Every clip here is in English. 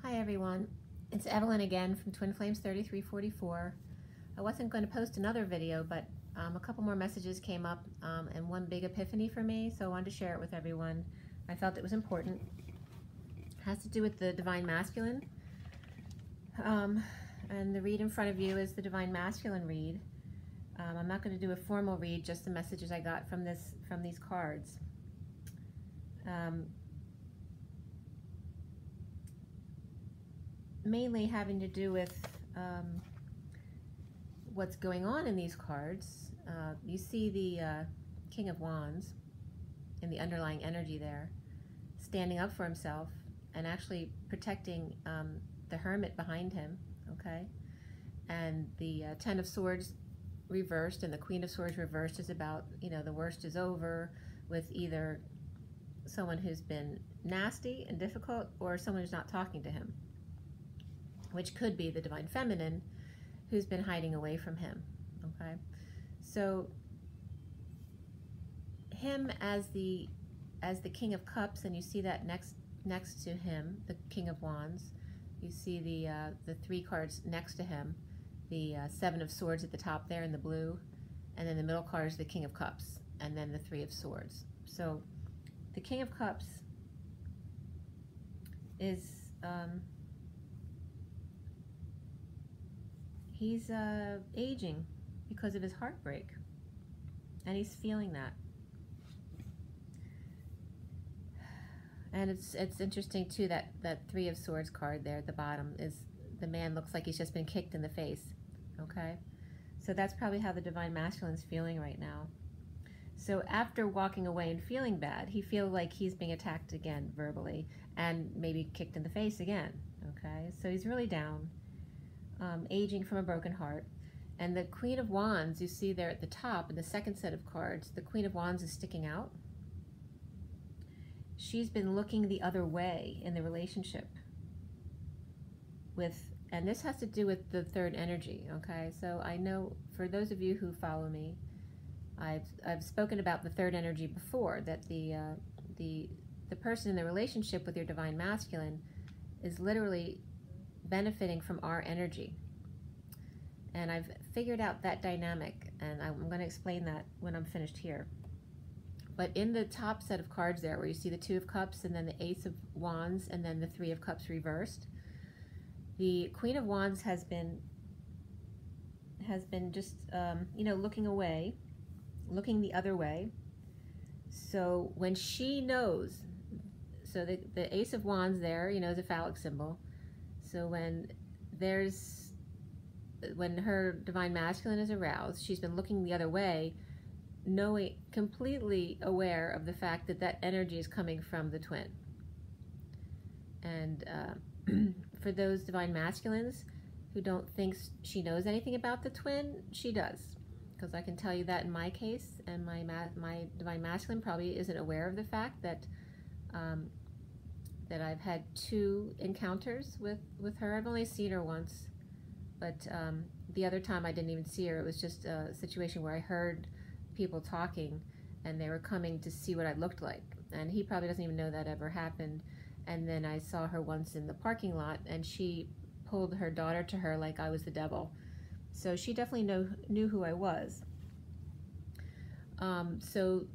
Hi everyone, it's Evelyn again from Twin Flames 3344. I wasn't going to post another video, but a couple more messages came up and one big epiphany for me, so I wanted to share it with everyone. I felt it was important. It has to do with the Divine Masculine, and the read in front of you is the Divine Masculine read. I'm not going to do a formal read, just the messages I got from these cards. Mainly having to do with what's going on in these cards. You see the King of Wands in the underlying energy there, standing up for himself and actually protecting the Hermit behind him, okay? And the Ten of Swords reversed and the Queen of Swords reversed is about, you know, the worst is over with either someone who's been nasty and difficult or someone who's not talking to him, which could be the Divine Feminine who's been hiding away from him, okay? So him as the King of Cups, and you see that next to him, the King of Wands, you see the three cards next to him, the Seven of Swords at the top there in the blue, and then the middle card is the King of Cups, and then the Three of Swords. So the King of Cups is he's aging because of his heartbreak, and he's feeling that. And it's interesting too that Three of Swords card there at the bottom is the man looks like he's just been kicked in the face, okay? So that's probably how the Divine Masculine's feeling right now. So after walking away and feeling bad, he feels like he's being attacked again verbally and maybe kicked in the face again, okay? So he's really down. Aging from a broken heart. And the Queen of Wands, you see there at the top in the second set of cards, the Queen of Wands is sticking out. She's been looking the other way in the relationship with, and this has to do with the third energy, okay? So I know for those of you who follow me, I've spoken about the third energy before, that the person in the relationship with your Divine Masculine is literally benefiting from our energy. And I've figured out that dynamic, and I'm going to explain that when I'm finished here. But in the top set of cards there, where you see the Two of Cups and then the Ace of Wands and then the Three of Cups reversed, the Queen of Wands has been just you know, looking away, looking the other way. So when she knows, so the Ace of Wands there, you know, is a phallic symbol. So when her Divine Masculine is aroused, she's been looking the other way, knowing, completely aware of the fact that that energy is coming from the twin. And for those Divine Masculines who don't think she knows anything about the twin, she does. Because I can tell you that in my case, and my Divine Masculine probably isn't aware of the fact that that I've had two encounters with her. I've only seen her once, but the other time I didn't even see her. It was just a situation where I heard people talking and they were coming to see what I looked like, and he probably doesn't even know that ever happened. And then I saw her once in the parking lot, and she pulled her daughter to her like I was the devil. So she definitely knew who I was. So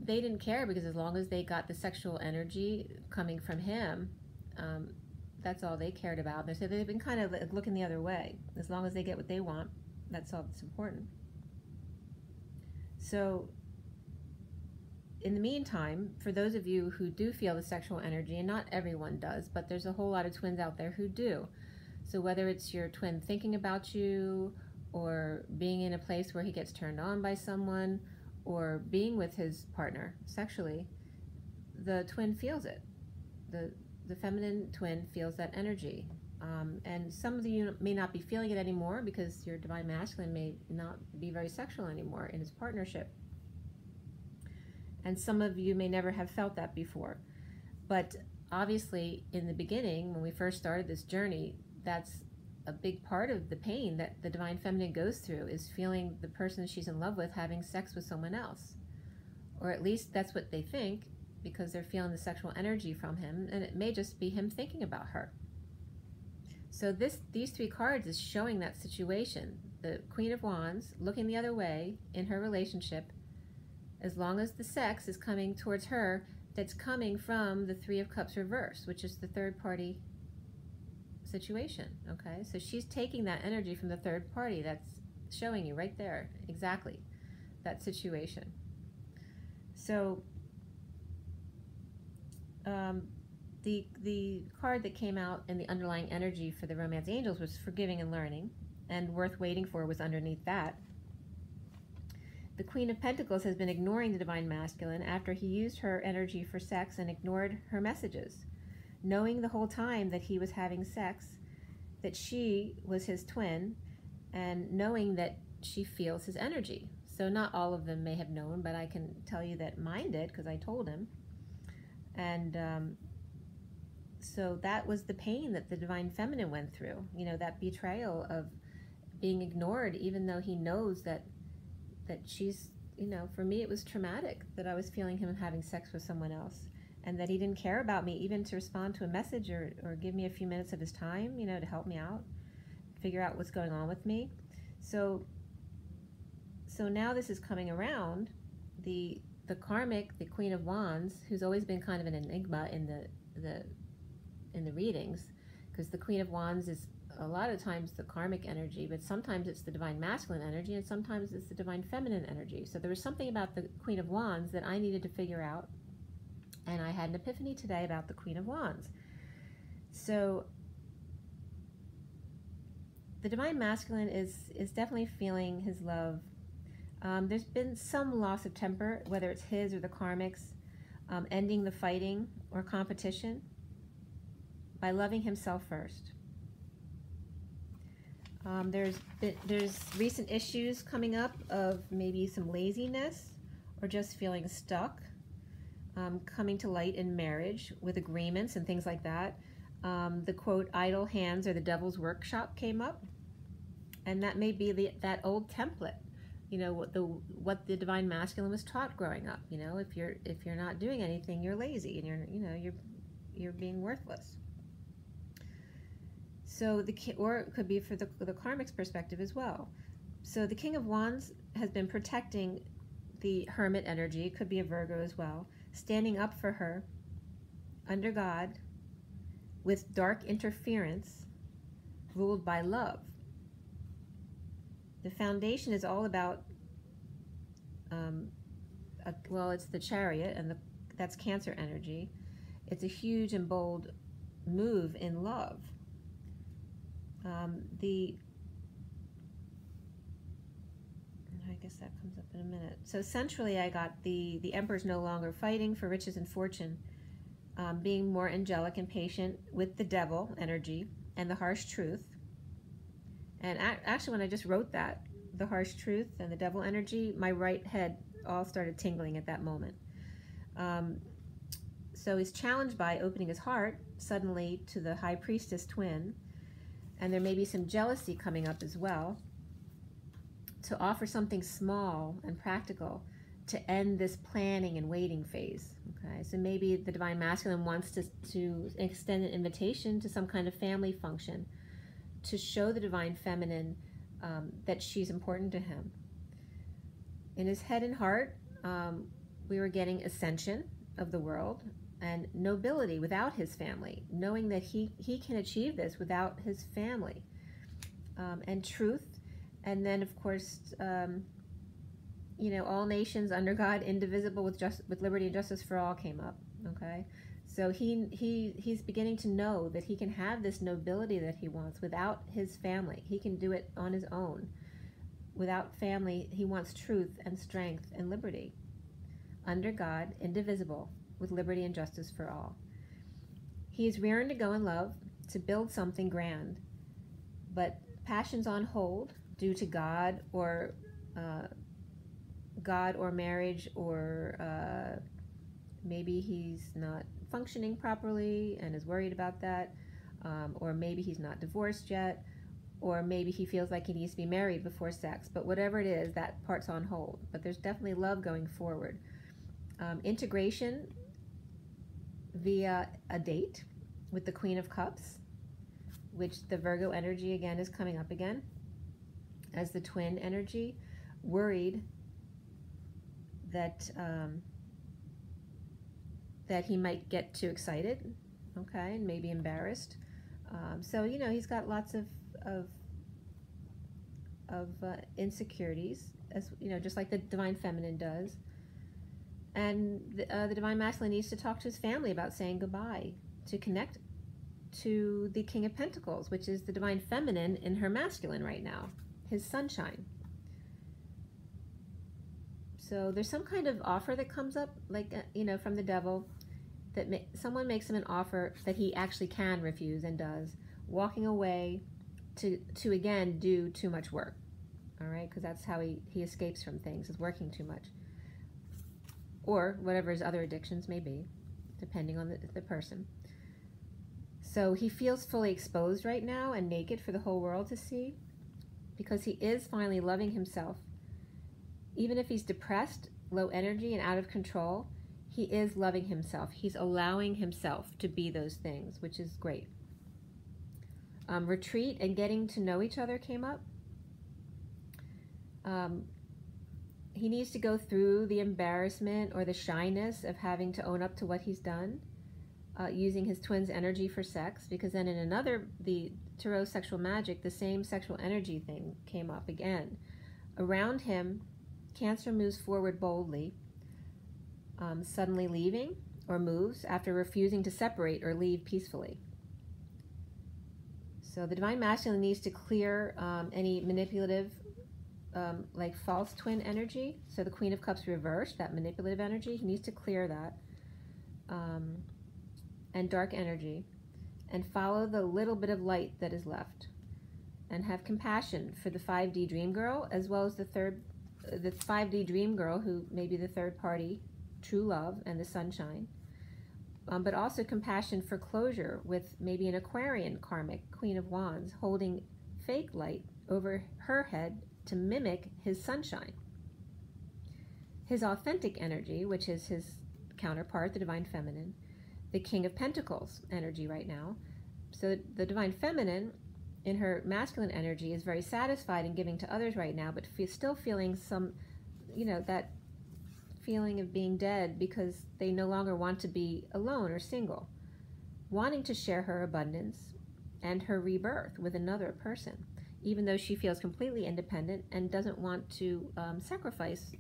they didn't care, because as long as they got the sexual energy coming from him, that's all they cared about. They said they've been kind of like looking the other way. As long as they get what they want, that's all that's important. So in the meantime, for those of you who do feel the sexual energy, and not everyone does, but there's a whole lot of twins out there who do. So whether it's your twin thinking about you, or being in a place where he gets turned on by someone, or being with his partner sexually, the twin feels it. The feminine twin feels that energy. And some of you may not be feeling it anymore because your Divine Masculine may not be very sexual anymore in his partnership. And some of you may never have felt that before. But obviously, in the beginning, when we first started this journey, that's a big part of the pain that the Divine Feminine goes through, is feeling the person she's in love with having sex with someone else. Or at least that's what they think, because they're feeling the sexual energy from him, and it may just be him thinking about her. So these three cards is showing that situation. The Queen of Wands looking the other way in her relationship, as long as the sex is coming towards her, that's coming from the Three of Cups reverse, which is the third party situation, okay? So she's taking that energy from the third party. That's showing you right there, exactly, that situation. So the card that came out in the underlying energy for the Romance Angels was forgiving and learning, and worth waiting for was underneath that. The Queen of Pentacles has been ignoring the Divine Masculine after he used her energy for sex and ignored her messages, knowing the whole time that he was having sex, that she was his twin, and knowing that she feels his energy. So not all of them may have known, but I can tell you that mine did, because I told him. And so that was the pain that the Divine Feminine went through, you know, that betrayal of being ignored, even though he knows that she's, you know, for me it was traumatic that I was feeling him having sex with someone else, and that he didn't care about me even to respond to a message or give me a few minutes of his time, you know, to help me out, figure out what's going on with me. So now this is coming around. The karmic, the Queen of Wands, who's always been kind of an enigma in the readings, because the Queen of Wands is a lot of times the karmic energy, but sometimes it's the Divine Masculine energy, and sometimes it's the Divine Feminine energy. So there was something about the Queen of Wands that I needed to figure out, and I had an epiphany today about the Queen of Wands. So the Divine Masculine is definitely feeling his love. There's been some loss of temper, whether it's his or the karmic's, ending the fighting or competition by loving himself first. There's recent issues coming up of maybe some laziness or just feeling stuck, coming to light in marriage with agreements and things like that. The quote, idle hands or the devil's workshop came up, and that may be that old template, you know, what the Divine Masculine was taught growing up. You know, if you're not doing anything, you're lazy, and you're being worthless. So or it could be for the karmic's perspective as well. So the King of Wands has been protecting the Hermit energy, it could be a Virgo as well, standing up for her under God with dark interference, ruled by love. The foundation is all about, well, it's the Chariot, and that's Cancer energy. It's a huge and bold move in love. I guess that comes up in a minute. So centrally I got the Emperor's no longer fighting for riches and fortune, being more angelic and patient with the devil energy and the harsh truth. And actually when I just wrote that, the harsh truth and the devil energy, my right head all started tingling at that moment. So he's challenged by opening his heart suddenly to the High Priestess twin, and there may be some jealousy coming up as well, to offer something small and practical to end this planning and waiting phase. Okay, so maybe the Divine Masculine wants to extend an invitation to some kind of family function to show the Divine Feminine that she's important to him. In his head and heart, we were getting ascension of the world and nobility without his family, knowing that he can achieve this without his family, and truth. And then, of course, you know, all nations under God, indivisible, with liberty and justice for all came up. Okay, so he's beginning to know that he can have this nobility that he wants without his family. He can do it on his own. Without family, he wants truth and strength and liberty. Under God, indivisible, with liberty and justice for all. He is rearing to go in love, to build something grand, but passion's on hold due to God or marriage, or maybe he's not functioning properly and is worried about that, or maybe he's not divorced yet, or maybe he feels like he needs to be married before sex. But whatever it is, that part's on hold. But there's definitely love going forward. Integration via a date with the Queen of Cups, which the Virgo energy again is coming up again as the twin energy, worried that that he might get too excited, okay, and maybe embarrassed. So you know, he's got lots of insecurities, as you know, just like the Divine Feminine does. And the Divine Masculine needs to talk to his family about saying goodbye, to connect to the King of Pentacles, which is the Divine Feminine in her masculine right now, his sunshine. So there's some kind of offer that comes up, like, you know, from the devil, that someone makes him an offer that he actually can refuse and does, walking away to again do too much work, all right, because that's how he escapes from things, is working too much, or whatever his other addictions may be, depending on the person. So he feels fully exposed right now and naked for the whole world to see, because he is finally loving himself. Even if he's depressed, low energy, and out of control, he is loving himself. He's allowing himself to be those things, which is great. Retreat and getting to know each other came up. He needs to go through the embarrassment or the shyness of having to own up to what he's done, using his twin's energy for sex, because then in another, the Tarot Sexual Magic, the same sexual energy thing came up again. Around him, Cancer moves forward boldly, suddenly leaving, or moves after refusing to separate or leave peacefully. So the Divine Masculine needs to clear any manipulative, like false twin energy. So the Queen of Cups reversed, that manipulative energy, he needs to clear that. And dark energy, and follow the little bit of light that is left, and have compassion for the 5D dream girl, as well as the 5D dream girl, who may be the third party, true love, and the sunshine. But also compassion for closure with maybe an Aquarian karmic, Queen of Wands, holding fake light over her head to mimic his sunshine. His authentic energy, which is his counterpart, the Divine Feminine, the King of Pentacles energy right now. So the Divine Feminine in her masculine energy is very satisfied in giving to others right now, but still feeling some, you know, that feeling of being dead because they no longer want to be alone or single, wanting to share her abundance and her rebirth with another person, even though she feels completely independent and doesn't want to sacrifice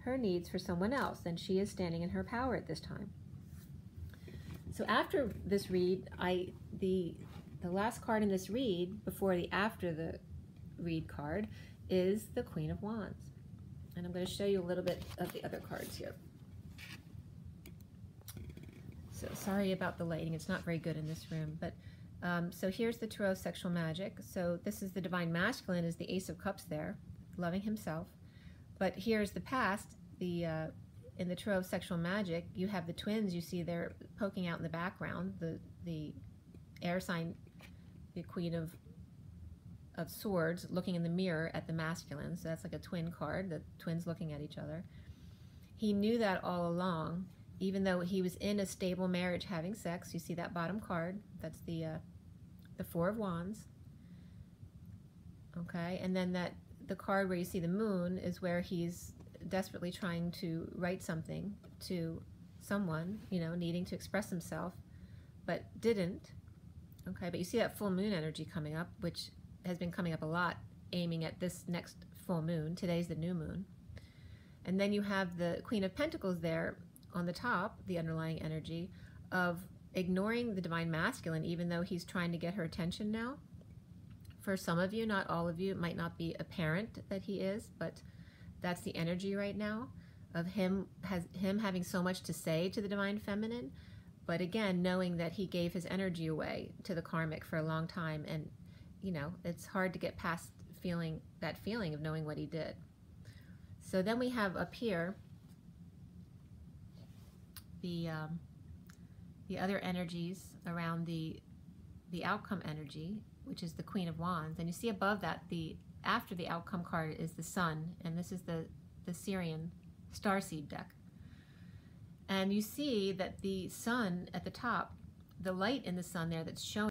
her needs for someone else, and she is standing in her power at this time. So after this read, the last card in this read, before the after the read card, is the Queen of Wands. And I'm going to show you a little bit of the other cards here. So sorry about the lighting, it's not very good in this room. But so here's the Tarot Sexual Magic. So this is the Divine Masculine, is the Ace of Cups there, loving himself. But here's the past, in the Tarot of Sexual Magic, you have the twins, you see they're poking out in the background, the air sign, the Queen of Swords, looking in the mirror at the masculine. So that's like a twin card, the twins looking at each other. He knew that all along, even though he was in a stable marriage having sex. You see that bottom card, that's the Four of Wands. Okay, and then the card where you see the moon is where he's desperately trying to write something to someone, you know, needing to express himself, but didn't. Okay, but you see that full moon energy coming up, which has been coming up a lot, aiming at this next full moon. Today's the new moon. And then you have the Queen of Pentacles there on the top, the underlying energy of ignoring the Divine Masculine, even though he's trying to get her attention now. For some of you, not all of you, it might not be apparent that he is, but that's the energy right now of him having so much to say to the Divine Feminine, but again, knowing that he gave his energy away to the karmic for a long time, and you know, it's hard to get past that feeling of knowing what he did. So then we have up here the other energies around the outcome energy, which is the Queen of Wands, and you see above that after the outcome card is the Sun, and this is the Sirian starseed deck. And you see that the Sun at the top, the light in the Sun there that's showing